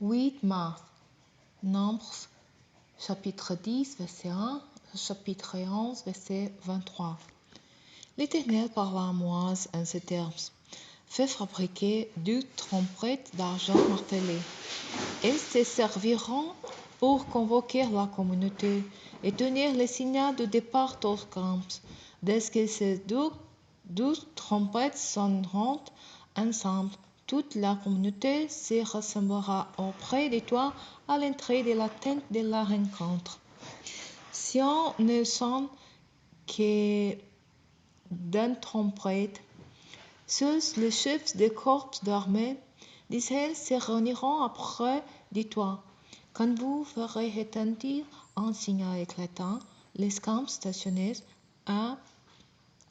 8 mars. Nombres, chapitre 10, verset 1, chapitre 11, verset 23. L'Éternel parla à Moïse en ces termes. Fais fabriquer 2 trompettes d'argent martelées. Elles te serviront pour convoquer la communauté et tenir les signaux de départ aux camps. Dès que ces 2 trompettes sonneront ensemble, toute la communauté se rassemblera auprès de toi à l'entrée de la tente de la rencontre. Si on ne sonne que d'une trompette, seuls les chefs des corps d'armée d'Israël se réuniront auprès de toi. Quand vous ferez retentir un signal éclatant, les camps stationnés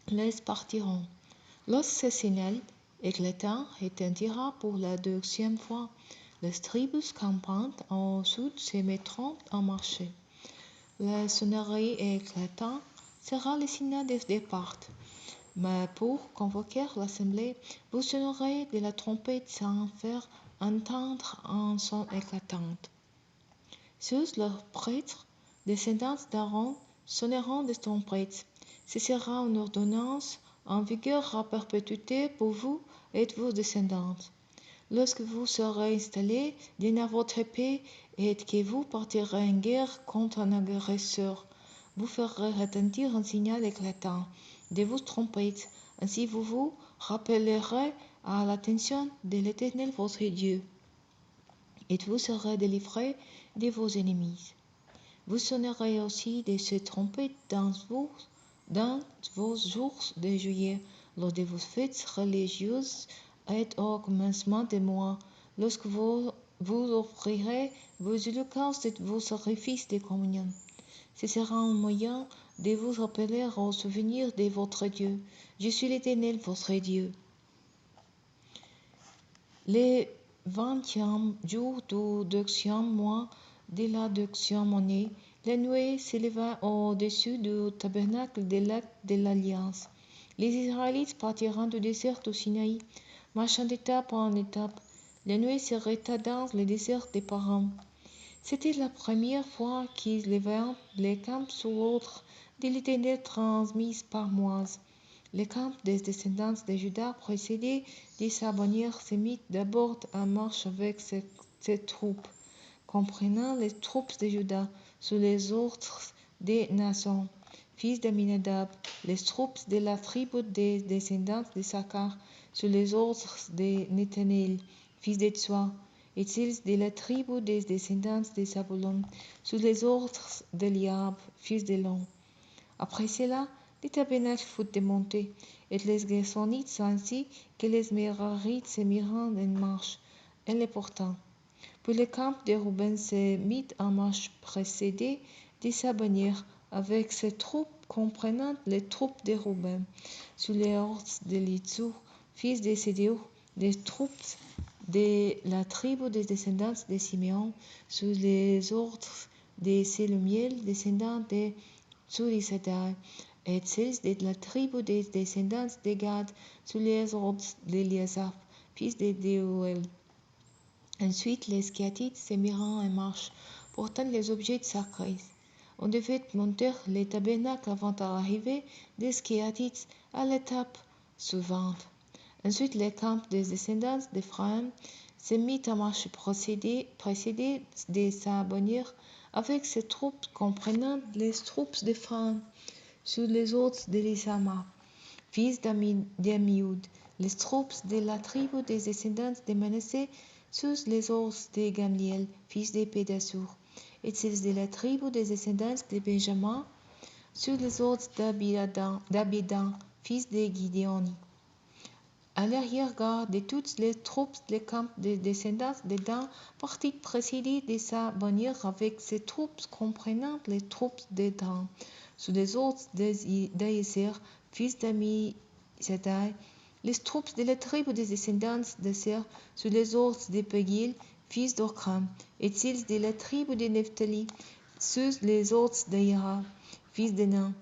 les partiront. Lorsque ce signal éclatant retentira pour la 2e fois, les tribus campantes au sud se mettront en marche. La sonnerie éclatante sera le signal de départ. Mais pour convoquer l'assemblée, vous sonnerez de la trompette sans faire entendre un son éclatant. Seuls leurs prêtres, descendants d'Aaron, sonneront des trompettes. Ce sera une ordonnance en vigueur à perpétuité pour vous et vos descendants. Lorsque vous serez installés dans votre épée et que vous partirez en guerre contre un agresseur, vous ferez retentir un signal éclatant de vos trompettes. Ainsi vous vous rappellerez à l'attention de l'Éternel votre Dieu, et vous serez délivrés de vos ennemis. Vous sonnerez aussi de ces trompettes dans vos jours de juillet, lors de vos fêtes religieuses et au commencement des mois, lorsque vous offrirez vos holocaustes et vos sacrifices de communion. Ce sera un moyen de vous rappeler au souvenir de votre Dieu. Je suis l'Éternel, votre Dieu. Le 20e jour du 2e mois de la 2e année, la nuée s'éleva au-dessus du tabernacle de l'acte de l'Alliance. Les Israélites partiront du désert au Sinaï, marchant d'étape en étape. La nuée s'arrêta dans le désert des Paran. C'était la première fois qu'ils levaient les camps sous ordre de l'Éternel transmis par Moïse. Le camp des descendants de Juda précédé de sa bannière se mit d'abord en marche avec ses troupes, comprenant les troupes de Juda sous les ordres de Naasson, fils d'Aminadab, les troupes de la tribu des descendants de Sakar sous les ordres de Nethanel, fils de Tsoa, et celles de la tribu des descendants de Zabulon sous les ordres d'Eliab, fils d'Elon. Après cela, le tabernacle fut démonté, et les Gersonites ainsi que les Mérarites se mirent en marche, en les portant. Puis le camp de Ruben se mit en marche précédé de sa bannière, avec ses troupes comprenant les troupes de Ruben, sous les ordres de Litsur, fils de Sédéur, des troupes de la tribu des descendants de Siméon, sous les ordres de Sélumiel, descendant de Tsurissadai, et celles de la tribu des descendants de Gad, sous les ordres d'Eliasaph, fils de Deuel. Ensuite, les Skéatites se mirent en marche, portant les objets sacrés. On devait monter les tabernacles avant l'arrivée des Skéatites à l'étape suivante. Ensuite, le camp des descendants d'Éphraïm se mit en marche précédé de sa bannière avec ses troupes comprenant les troupes d'Éphraïm sous les ordres d'Elisama, fils d'Amioud, les troupes de la tribu des descendants de Manassé sous les ordres de Gamliel, fils de Pédassur, et celles de la tribu des descendants de Benjamin sous les ordres d'Abidan, fils de Gideoni. À l'arrière-garde de toutes les troupes, le camp des descendants de Dan partit précédé de sa bannière avec ses troupes comprenant les troupes de Dan, sous les ordres d'Aïser, fils d'Amizadai, les troupes de la tribu des descendants d'Aser, sous les ordres de Pagil, fils d'Okram, et celles de la tribu de Nephtali, sous les ordres d'Aïra, fils d'Enan.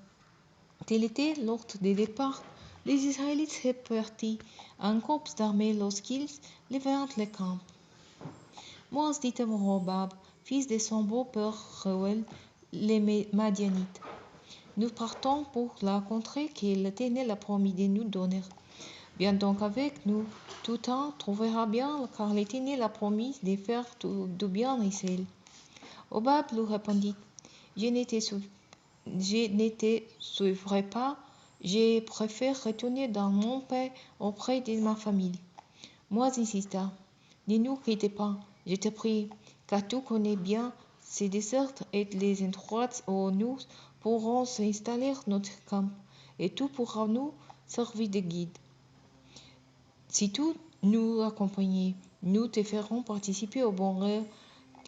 Tel était l'ordre de départ. Les Israélites répartis en corps d'armée lorsqu'ils levèrent le camp. Moïse dit à Morobab, fils de son beau-père Reuel, les Madianites. Nous partons pour la contrée que l'Éternel a promis de nous donner. Viens donc avec nous, tout temps trouvera bien, car l'Éternel a promis de faire du bien à Israël. Obab lui répondit, je ne te suivrai pas, je préfère retourner dans mon pays auprès de ma famille. Moïse insista, ne nous quitte pas, je te prie, car tu connais bien ces déserts et les endroits où nous pourrons installer notre camp, et tu pourras nous servir de guide. Si tu nous accompagnes, nous te ferons participer au bonheur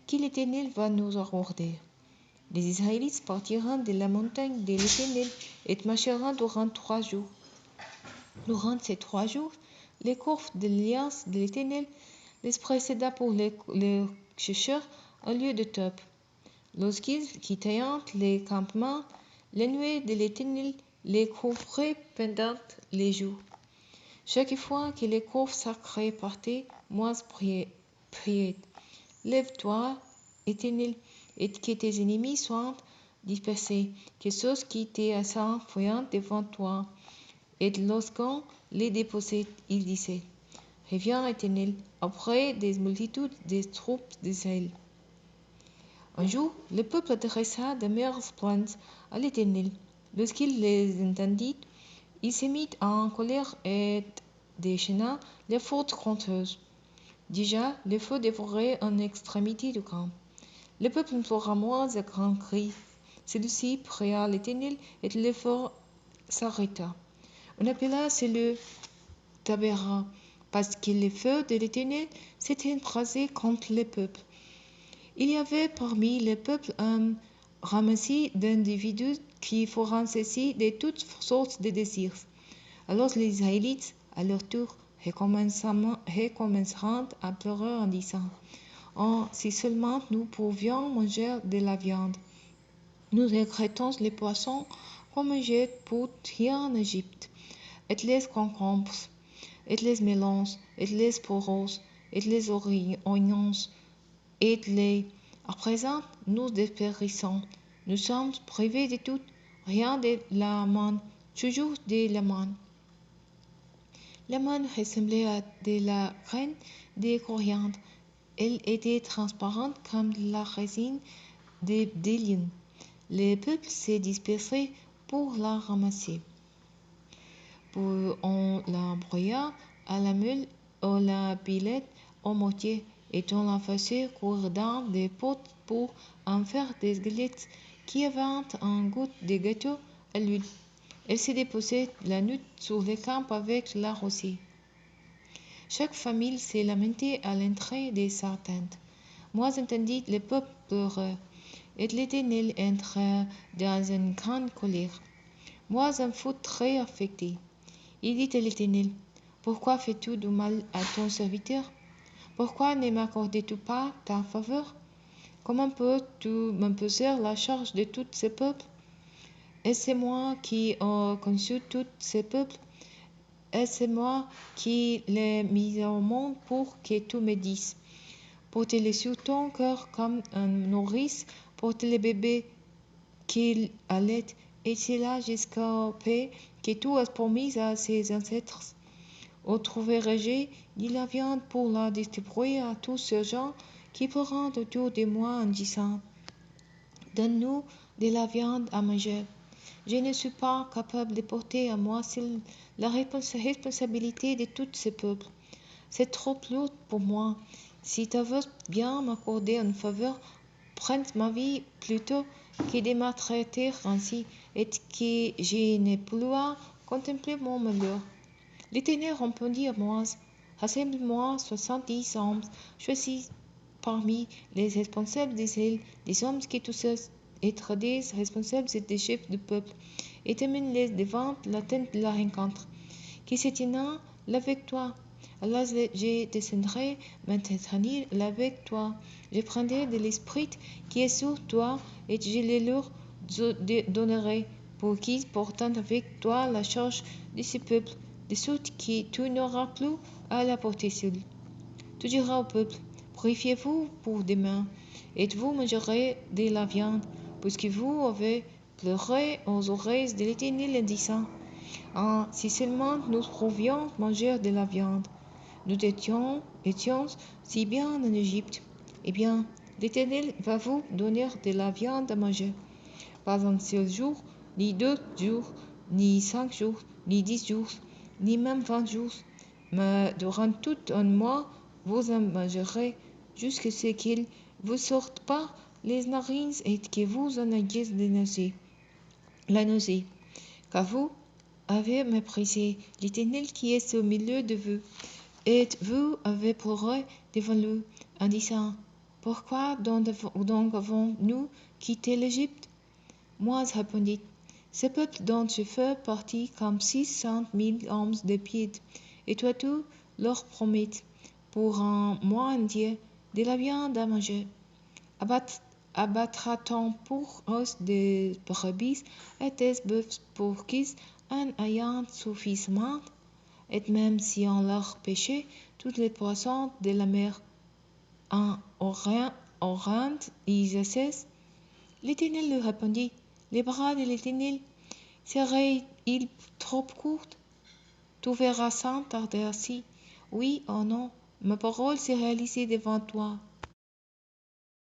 que l'Éternel va nous accorder. Les Israélites partiront de la montagne de l'Éternel et marcheront durant 3 jours. Durant ces 3 jours, les corps de l'alliance de l'Éternel les précéda pour les chercheurs en lieu de top. Lorsqu'ils quittèrent les campements, la nuée de l'Éternel les couvrait pendant les jours. Chaque fois que les corps sacrés partaient, Moïse priait. Lève-toi, Éternel, et que tes ennemis soient dispersés, que ceux qui t'assaillent fuient devant toi. Et lorsqu'on les déposait, il disait, reviens, Éternel, auprès des multitudes des troupes d'Israël. Un jour, le peuple adressa d'amères plaintes à l'Éternel. Lorsqu'il les entendit, il se mit en colère et déchaîna les fautes contre eux. Déjà, le feu dévorait en extrémité du camp. Le peuple implora Moïse à grands cris. Celui-ci pria l'Éternel et le feu s'arrêta. On appela cela Tabéra, parce que le feu de l'Éternel s'était écrasé contre le peuple. Il y avait parmi le peuple un ramassis d'individus qui furent saisis de toutes sortes de désirs. Alors les Israélites, à leur tour, recommenceront à pleurer en disant, oh, si seulement nous pouvions manger de la viande. Nous regrettons les poissons qu'on mangeait pour rien en Égypte, et les concombres, et les melons, et les poros, et les oignons, et les... À présent, nous dépérissons. Nous sommes privés de tout, rien de la manne, toujours de la manne. La manne ressemblait à de la graine de coriandre. Elle était transparente comme la résine de ligne. Le peuple s'est dispersé pour la ramasser. Puis on la broya à la meule ou la pilette au mortier et on la faisait courir dans des pots pour en faire des galettes qui avaient un goût de gâteau à l'huile. Elle se déposait la nuit sur le camp avec la rosée. Chaque famille s'est lamentée à l'entrée de sa tente. Moi j'entendis le peuple pleurer, et l'Éternel entra dans une grande colère. Moi j'en fus très affecté. Il dit à l'Éternel, pourquoi fais-tu du mal à ton serviteur? Pourquoi ne m'accordes-tu pas ta faveur? Comment peux-tu m'imposer la charge de tous ces peuples? Et c'est moi qui ai conçu tous ces peuples? Et c'est moi qui les mis au monde pour que tu me dises. Porte-les sur ton cœur comme un nourrice porte le bébé qu'il allait, et cela jusqu'au paix que tu as promis à ses ancêtres. Où trouverai-je de la viande pour la distribuer à tous ces gens qui pourront autour de moi en disant, donne-nous de la viande à manger. Je ne suis pas capable de porter à moi seul la responsabilité de tous ces peuples. C'est trop lourd pour moi. Si tu veux bien m'accorder une faveur, prends ma vie plutôt que de me traiter ainsi et que je n'ai plus à contempler mon malheur. L'Éternel répondit à Moïse, rassemble-moi 70 hommes choisis parmi les responsables d'Israël, des hommes que tu sais être des responsables et des chefs du peuple, et amène-les devant la tente de la rencontre. Que se tienne avec toi. Alors je descendrai m'entretenir avec toi. Je prendrai de l'esprit qui est sur toi et je le leur donnerai pour qu'ils portent avec toi la charge de ce peuple, de sorte que tu n'auras plus à la porter seul. Tu diras au peuple, Purifiez-vous pour demain, et vous mangerez de la viande, puisque vous avez pleuré aux oreilles de l'Éternel en disant, ah, si seulement nous pouvions manger de la viande. Nous étions si bien en Égypte. Eh bien, l'Éternel va vous donner de la viande à manger. Pas un seul jour, ni 2 jours, ni 5 jours, ni 10 jours, ni même 20 jours. Mais durant tout un mois, vous en mangerez jusqu'à ce qu'il vous sorte pas les narines et que vous en ayez la nausée. Car vous avez méprisé l'Éternel qui est au milieu de vous, et vous avez pleuré devant lui, en disant, pourquoi donc avons-nous quitté l'Égypte? Moi répondit, ce peuple dont je fais partie comme 600 000 hommes de pied, et toi tu leur promets, pour un mois entier, de la viande à manger. Abattra-t-on pour os des brebis et des bœufs pour qu'ils en ayant suffisamment? Et même si on leur pêchait tous les poissons de la mer, en auront ils assez? L'Éternel lui répondit, les bras de l'Éternel seraient-ils trop courts? Tu verras sans tarder si, oui ou non, ma parole s'est réalisée devant toi.